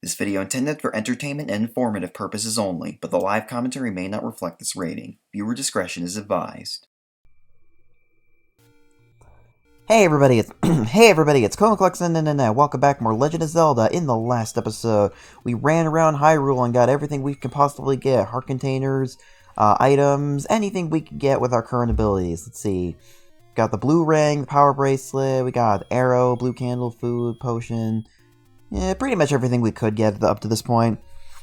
This video intended for entertainment and informative purposes only, but the live commentary may not reflect this rating. Viewer discretion is advised. Hey everybody, it's Colin and welcome back to more Legend of Zelda. In the last episode, we ran around Hyrule and got everything we could possibly get. Heart containers, items, anything we could get with our current abilities. Let's see. Got the blue ring, the power bracelet, we got arrow, blue candle, food, potion. Yeah, pretty much everything we could get up to this point.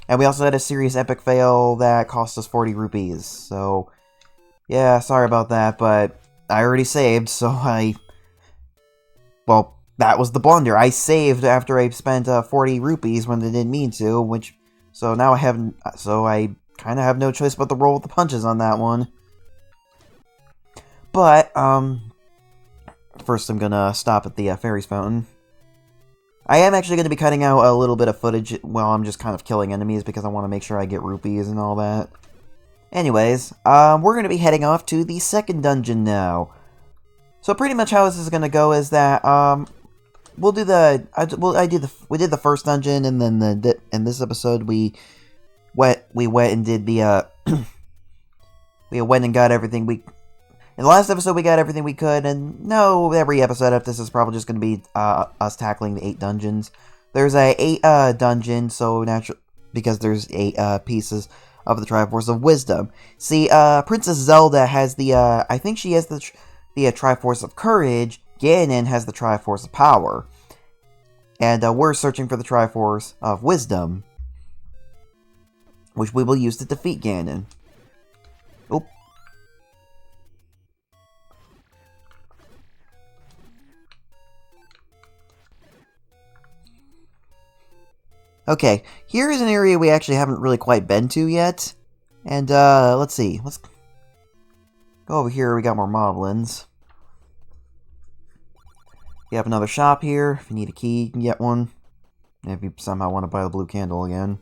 And we also had a serious epic fail that cost us 40 rupees. So, yeah, sorry about that, but I already saved, so well, that was the blunder. I saved after I spent 40 rupees when I didn't mean to, so now I kind of have no choice but to roll with the punches on that one. But, first I'm gonna stop at the Fairies Fountain. I am actually going to be cutting out a little bit of footage while I'm just kind of killing enemies because I want to make sure I get rupees and all that. Anyways, we're going to be heading off to the second dungeon now. So pretty much how this is going to go is that, we did the first dungeon, and then in this episode we went and did the, we went and got everything in the last episode we got everything we could, and no, every episode of this is probably just going to be, us tackling the 8 dungeons. There's a 8, dungeon, so because there's 8, pieces of the Triforce of Wisdom. See, Princess Zelda has the, I think she has the Triforce of Courage. Ganon has the Triforce of Power. And, we're searching for the Triforce of Wisdom, which we will use to defeat Ganon. Oop. Okay, here is an area we actually haven't really quite been to yet. And, let's see. Let's go over here. We got more moblins. We have another shop here. If you need a key, you can get one. If you somehow want to buy the blue candle again.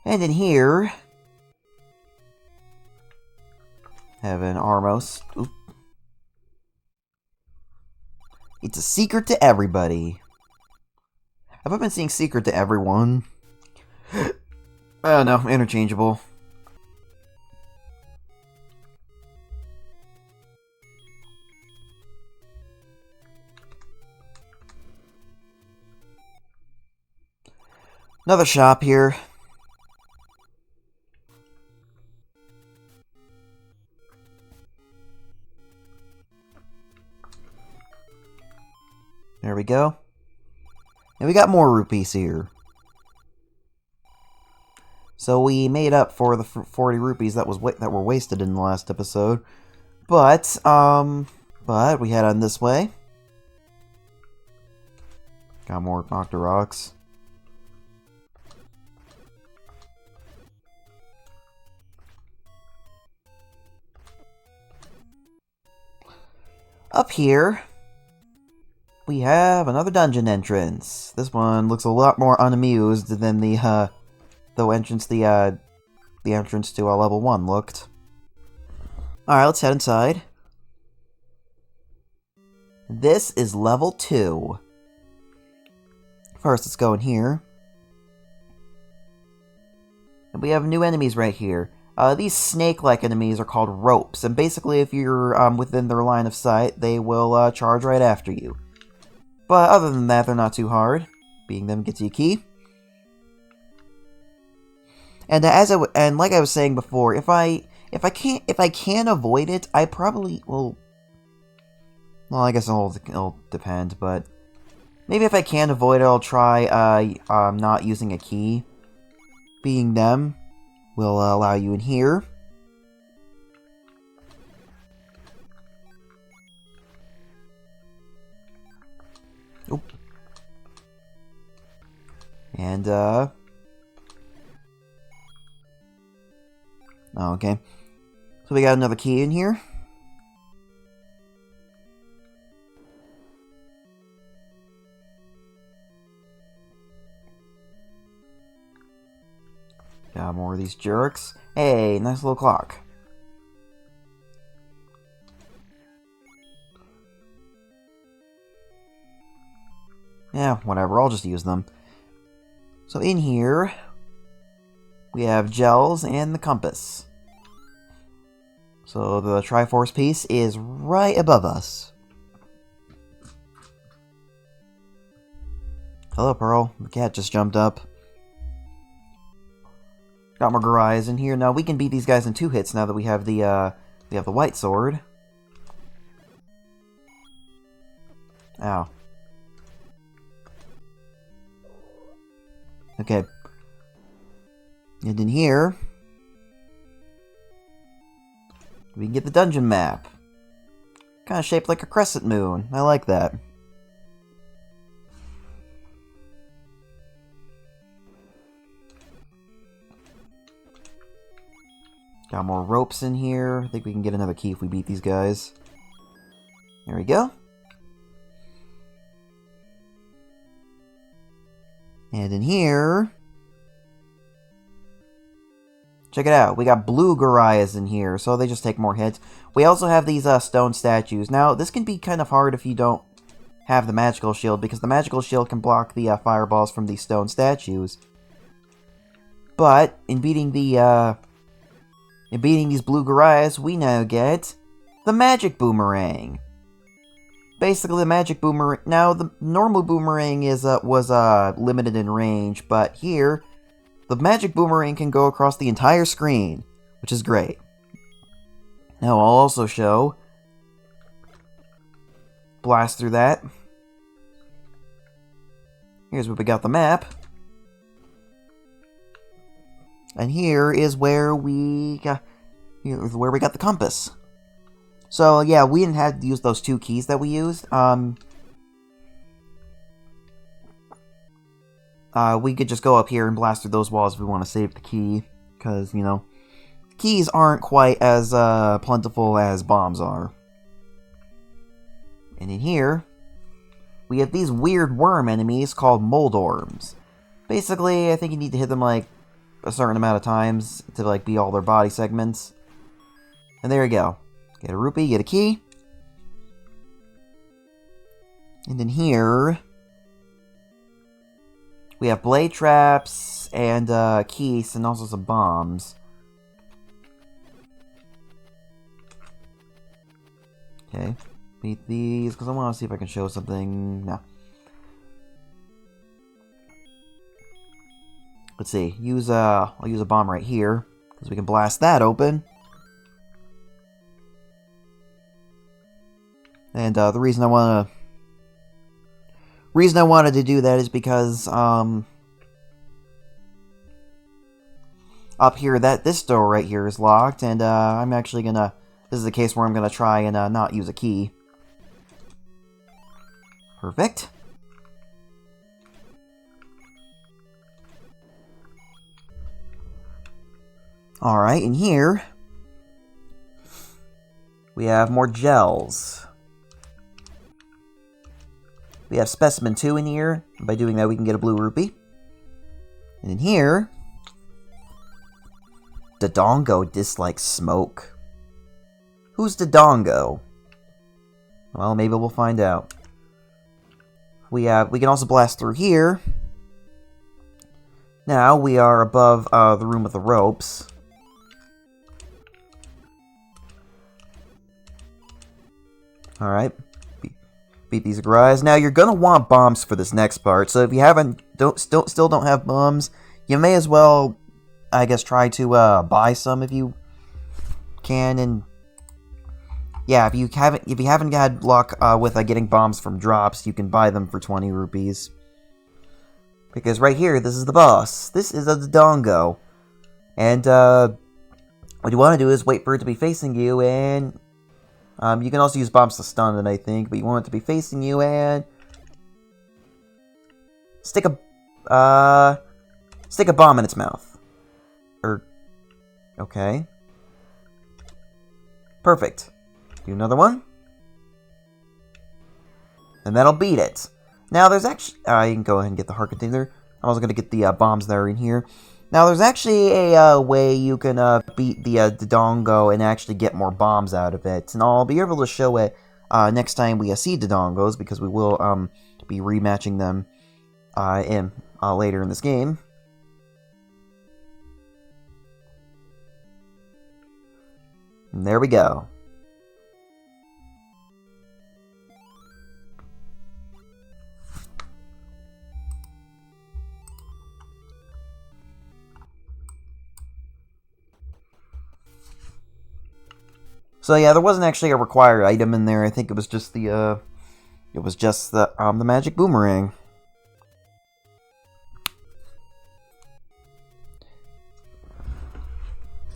And in here, have an Armos. Oop. It's a secret to everybody. Have I been seeing secret to everyone? Oh no, interchangeable. Another shop here. There we go. And we got more rupees here. So we made up for the 40 rupees that were wasted in the last episode. But we head on this way. Got more Octo Rocks. Up here, we have another dungeon entrance. This one looks a lot more unamused than the entrance to level 1 looked. Alright, let's head inside. This is level 2. First, let's go in here. And we have new enemies right here. These snake-like enemies are called ropes, and basically if you're within their line of sight, they will charge right after you. But other than that, they're not too hard. Beating them gets you a key. And like I was saying before, if I can avoid it, I probably will. Well, I guess it'll depend, but maybe if I can avoid it, I'll try not using a key. Beating them will allow you in here. Oop. And oh, okay. So we got another key in here. Got more of these jerks. Hey, nice little clock. Yeah, whatever, I'll just use them. So in here, we have gels and the compass. So the Triforce piece is right above us. Hello, Pearl. The cat just jumped up. Got more Garaias in here. Now we can beat these guys in 2 hits now that we have the white sword. Ow. Okay. And in here, we can get the dungeon map. Kind of shaped like a crescent moon. I like that. Got more ropes in here. I think we can get another key if we beat these guys. There we go. And in here... check it out. We got blue Garaias in here, so they just take more hits. We also have these stone statues. Now, this can be kind of hard if you don't have the magical shield, because the magical shield can block the fireballs from these stone statues. But, in beating these blue Garaias, we now get the magic boomerang. Basically, the magic boomerang... now, the normal boomerang was limited in range, but here, the magic boomerang can go across the entire screen, which is great. Now, I'll also show... blast through that. Here's where we got the map. And here is where we got the compass. So, yeah, we didn't have to use those 2 keys that we used. We could just go up here and blast through those walls if we want to save the key. Because, you know, keys aren't quite as plentiful as bombs are. And in here, we have these weird worm enemies called Moldorms. Basically, I think you need to hit them, like, a certain amount of times to, like, beat all their body segments. And there you go. Get a rupee, get a key. And in here, we have blade traps and keys and also some bombs. Okay, beat these because I want to see if I can show something. No. Let's see. I'll use a bomb right here because we can blast that open. And the reason I wanted to do that is because up here this door right here is locked, and I'm actually gonna. This is a case where I'm gonna try and not use a key. Perfect. All right, in here we have more gels. We have Specimen 2 in here. By doing that, we can get a blue rupee. And in here, Dodongo dislikes smoke. Who's Dodongo? Well, maybe we'll find out. We can also blast through here. Now we are above the room with the ropes. All right. Beat these guys. Now you're gonna want bombs for this next part. So if you still don't have bombs, you may as well, I guess, try to buy some if you can. And yeah, if you haven't had luck with getting bombs from drops, you can buy them for 20 rupees. Because right here, this is the boss. This is a Dodongo, and what you want to do is wait for it to be facing you and. You can also use bombs to stun it, I think, but you want it to be facing you and stick a bomb in its mouth. Okay. Perfect. Do another one. And that'll beat it. Now there's actually, you can go ahead and get the heart container. I'm also going to get the bombs that are in here. Now, there's actually a way you can beat the Dodongo and actually get more bombs out of it. And I'll be able to show it next time we see Dodongos, because we will be rematching them later in this game. And there we go. So yeah, there wasn't actually a required item in there. I think it was just the magic boomerang.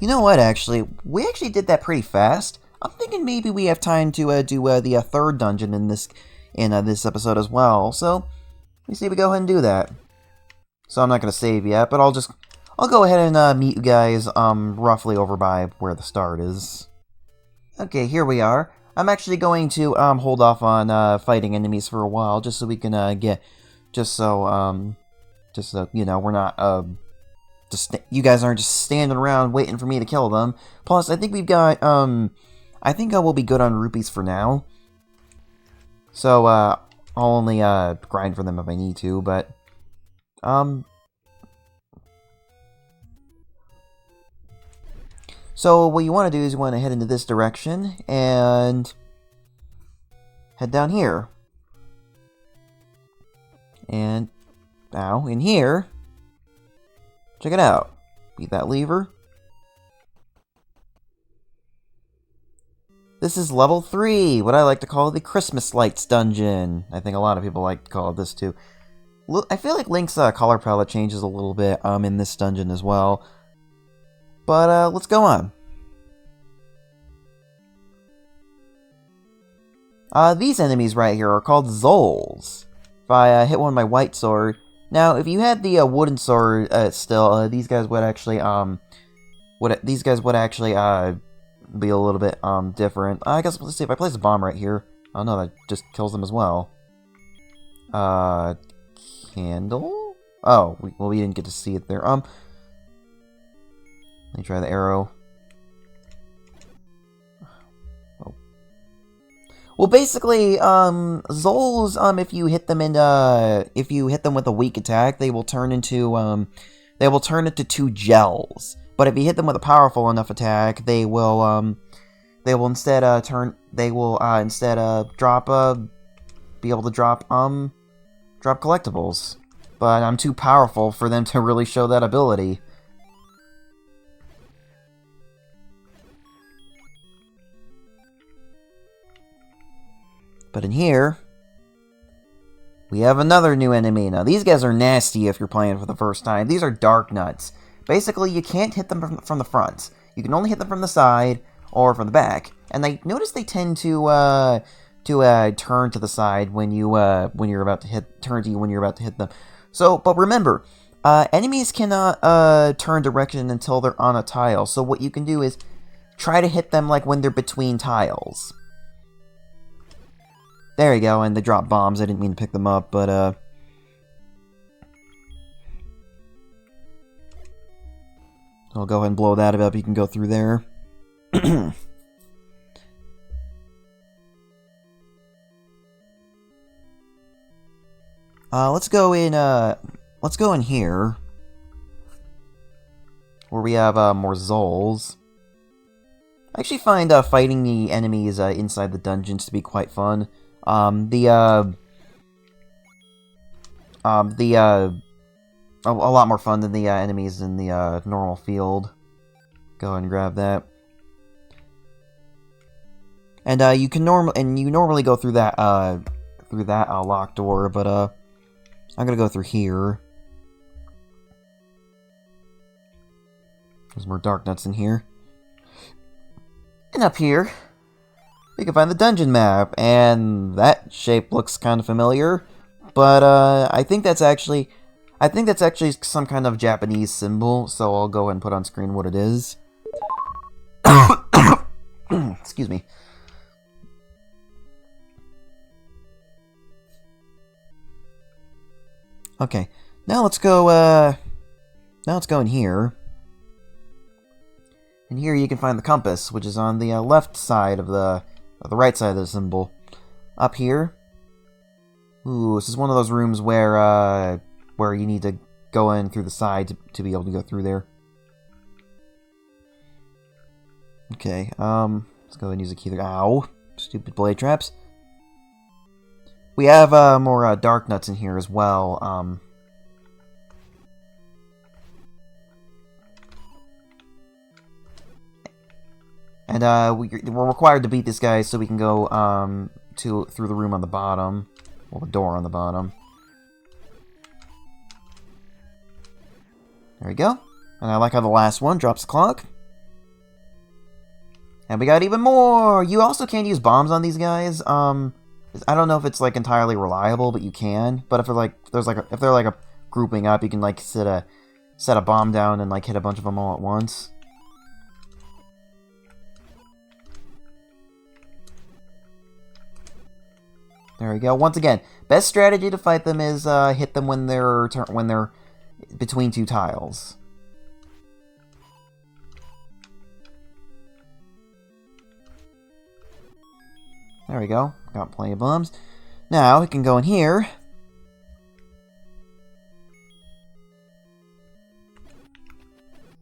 You know what? Actually, we actually did that pretty fast. I'm thinking maybe we have time to do the third dungeon in this episode as well. So let me see if we go ahead and do that. So I'm not gonna save yet, but I'll go ahead and meet you guys roughly over by where the start is. Okay, here we are. I'm actually going to hold off on fighting enemies for a while, just so we can just so you know, we're not you guys aren't just standing around waiting for me to kill them. Plus, I think we've got I think I will be good on rupees for now. So I'll only grind for them if I need to, but so what you want to do is you want to head into this direction and head down here. And now in here, check it out. Beat that lever. This is level 3, what I like to call the Christmas Lights dungeon. I think a lot of people like to call it this too. I feel like Link's color palette changes a little bit in this dungeon as well. But let's go on. These enemies right here are called Zols. If I hit one with my white sword. Now, if you had the wooden sword still, these guys would actually be a little bit different. I guess let's see if I place a bomb right here. Oh no, that just kills them as well. Candle? Oh, we didn't get to see it there. Let me try the arrow. Oh. Well, basically, Zols, if you hit them with a weak attack, they will turn into two gels. But if you hit them with a powerful enough attack, they will instead be able to drop collectibles. But I'm too powerful for them to really show that ability. But in here, we have another new enemy. Now, these guys are nasty if you're playing for the first time. These are Dark Nuts. Basically, you can't hit them from the front. You can only hit them from the side or from the back. And I notice they tend to turn to the side when you're about to hit them. So, but remember, enemies cannot turn direction until they're on a tile. So what you can do is try to hit them like when they're between tiles. There you go, and they drop bombs. I didn't mean to pick them up, but I'll go ahead and blow that up. You can go through there. Let's go in here, where we have more Zols. I actually find fighting the enemies inside the dungeons to be quite fun. A lot more fun than the enemies in the normal field. Go ahead and grab that. And you normally go through that locked door, but I'm gonna go through here. There's more Dark Nuts in here. And up here, we can find the dungeon map, and that shape looks kind of familiar, but I think that's actually some kind of Japanese symbol, so I'll go ahead and put on screen what it is. Excuse me. Okay, now let's go in here. And here you can find the compass, which is on the left side of the right side of the symbol. up here. Ooh, this is one of those rooms where you need to go in through the side to be able to go through there. Okay, let's go and use a key there. Ow! Stupid blade traps. We have more dark nuts in here as well. And we're required to beat this guy so we can go through the room on the bottom. Well, the door on the bottom. There we go. And I like how the last one drops the clock. And we got even more! You also can use bombs on these guys. I don't know if it's like entirely reliable, but you can. But if they're like a grouping up, you can like set a bomb down and like hit a bunch of them all at once. There we go. Once again, best strategy to fight them is hit them when they're between two tiles. There we go. Got plenty of bombs. Now we can go in here.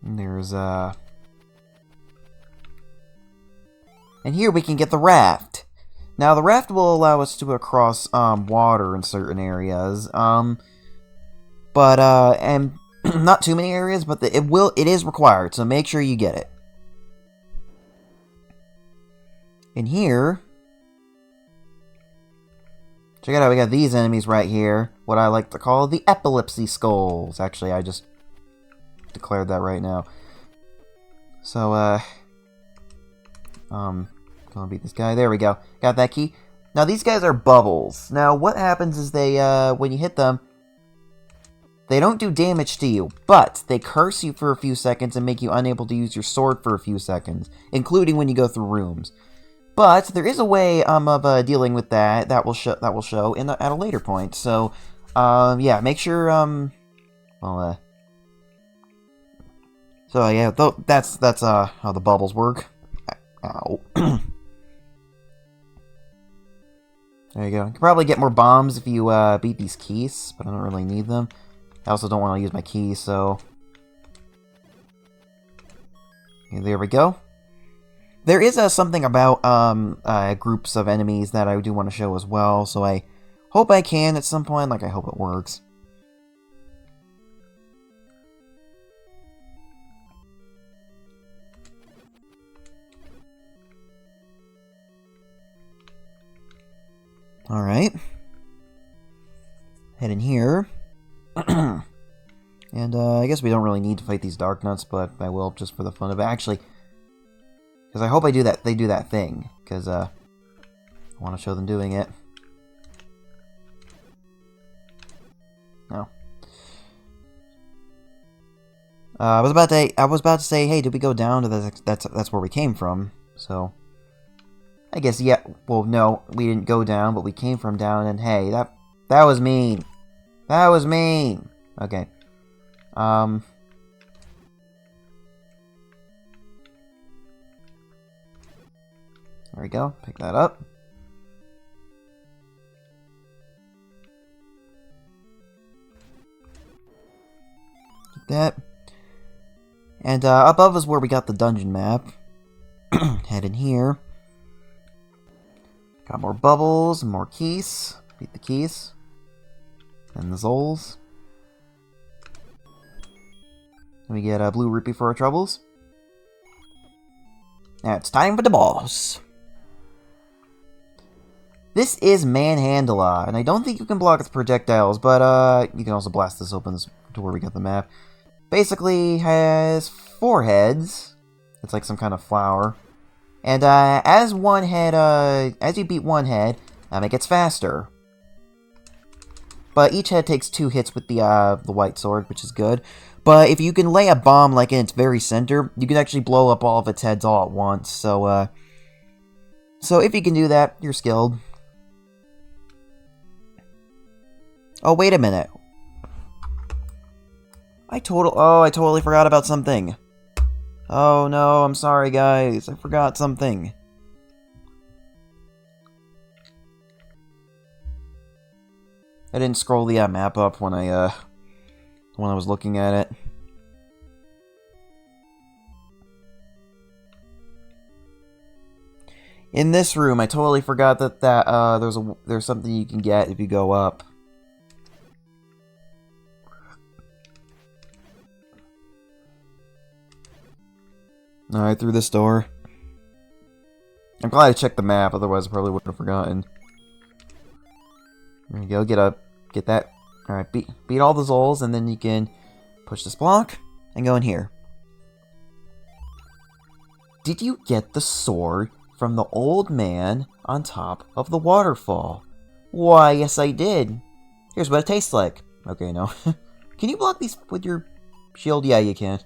And there's and here we can get the raft. Now the raft will allow us to go across water in certain areas. And not too many areas, but it is required, so make sure you get it. In here, check it out, we got these enemies right here. What I like to call the epilepsy skulls. Actually, I just declared that right now. So, gonna beat this guy. There we go. Got that key. Now, these guys are bubbles. Now, what happens is they, when you hit them, they don't do damage to you, but they curse you for a few seconds and make you unable to use your sword for a few seconds, including when you go through rooms. But there is a way of dealing with that will show at a later point. So, yeah, make sure so yeah, that's how the bubbles work. Ow. There you go. You can probably get more bombs if you beat these keys, but I don't really need them. I also don't want to use my keys, so okay, there we go. There is something about groups of enemies that I do want to show as well, so I hope I can at some point. Like, I hope it works. Alright. Head in here. And I guess we don't really need to fight these dark nuts, but I will just for the fun of it. Actually, because I hope they do that thing, because I want to show them doing it. No. I was about to say, hey, did we go down to that's where we came from? So I guess, yeah. Well, no, we didn't go down, but we came from down, and hey, that was mean. That was mean. Okay. There we go. Pick that up. Like that. And above is where we got the dungeon map. Head in here. Got more bubbles, more keys. Beat the keys. And the Zols. And we get a blue rupee for our troubles. Now it's time for the boss. This is Manhandla, and I don't think you can block its projectiles, but you can also blast this open to where we got the map. Basically has 4 heads. It's like some kind of flower. And as you beat one head, it gets faster. But each head takes 2 hits with the white sword, which is good. But if you can lay a bomb like in its very center, you can actually blow up all of its heads all at once. So if you can do that, you're skilled. Oh, wait a minute. I totally forgot about something. Oh no, I'm sorry guys. I forgot something. I didn't scroll the map up when I was looking at it. In this room, I totally forgot that there's something you can get if you go up. Alright, through this door. I'm glad I checked the map, otherwise I probably would have forgotten. There you go, get that. Alright, beat all the Zols, and then you can push this block and go in here. Did you get the sword from the old man on top of the waterfall? Why, yes I did. Here's what it tastes like. Okay, no. Can you block these with your shield? Yeah, you can.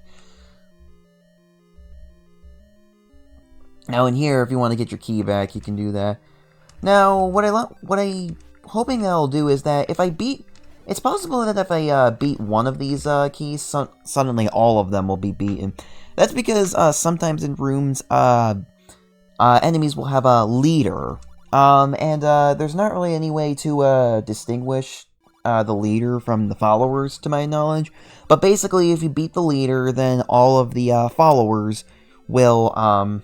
Now in here, if you want to get your key back, you can do that. Now, what I hoping that I'll do is that if I beat... It's possible that if I beat one of these keys, suddenly all of them will be beaten. That's because sometimes in rooms, enemies will have a leader. And there's not really any way to distinguish the leader from the followers, to my knowledge. But basically, if you beat the leader, then all of the followers will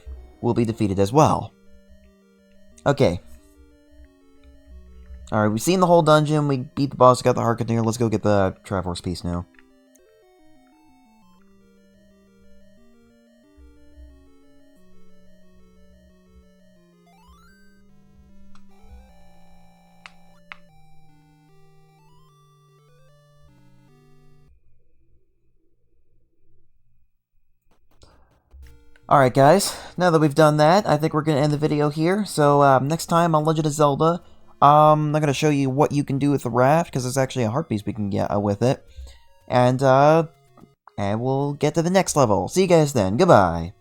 be defeated as well. Okay. Alright, we've seen the whole dungeon, we beat the boss, got the heart container, let's go get the Triforce piece now. Alright guys, now that we've done that, I think we're going to end the video here. So next time on Legend of Zelda, I'm going to show you what you can do with the raft, because there's actually a heart piece we can get with it. And we'll get to the next level. See you guys then. Goodbye.